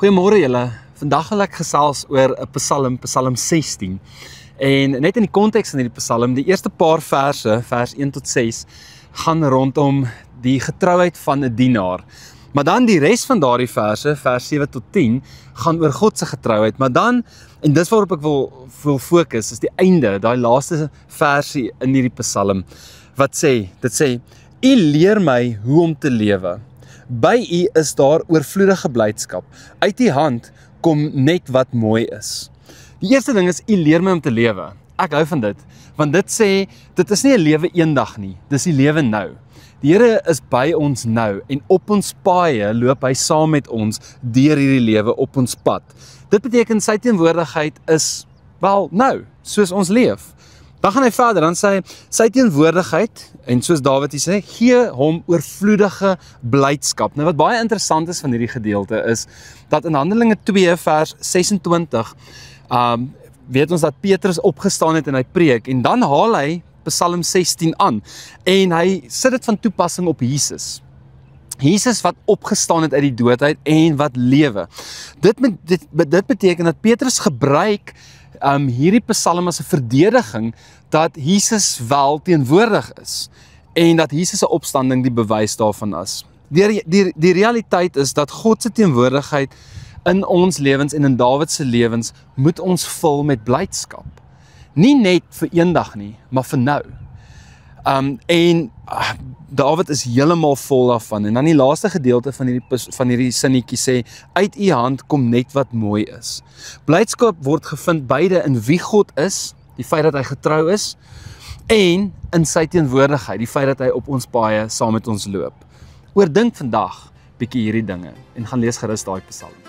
Goeiemôre julle. Vandag wil ek gesels oor 'n Psalm, Psalm 16. En net in die konteks van hierdie Psalm, die eerste paar verse, vers 1 tot 6, gaan rondom die getrouheid van 'n dienaar. Maar dan die res van daardie verse, vers 7 tot 10, gaan oor God se getrouheid. Maar dan, en dis waarop ek wil fokus, is die einde, daai laaste versie in hierdie Psalm, wat sê, dit sê, U leer my hoe om te lewe. By U is daar oorvloedige blydskap. Uit U hand kom net wat mooi is. Die eerste ding is, U leer my om te lewe. Ek hou van dit, want dit sê, dit is nie 'n lewe eendag nie, dis die lewe nou. Die Here is by ons nou, en op ons paaie loop hy saam met ons deur hierdie lewe op ons pad. Dit beteken sy teenwoordigheid is, wel, nou, soos ons leef. Dan gaan hy verder, dan sê hy, sy teenwoordigheid, en soos Dawid sê, gee hom oorvloedige blydskap. Nou wat baie interessant is van hierdie gedeelte is, dat in Handelinge 2 vers 26, weet ons dat Petrus opgestaan het en hy preek, en dan haal hy Psalm 16 aan, en hy sit dit van toepassing op Jesus. Jesus wat opgestaan het uit die dood uit, en wat lewe. Dit beteken dat Petrus gebruik hierdie Psalm as 'n verdediging, dat Jesus wel teenwoordig is, en dat Jesus se opstanding die bewys daarvan is. Die realiteit is dat God se teenwoordigheid in ons lewens en in Dawid se lewens moet ons vul met blydskap. Nie net vir eendag nie, maar vir nou. Dawid is heeltemal vol daarvan. En dan die laaste gedeelte van hierdie sinnetjie sê, uit U hand kom net wat mooi is. Blydskap word gevind beide in wie God is, die feit dat hy getrou is, en in sy teenwoordigheid, die feit dat hy op ons paaie saam met ons loop. Oordink vandag bietjie hierdie dinge en gaan lees gerus daai Psalm.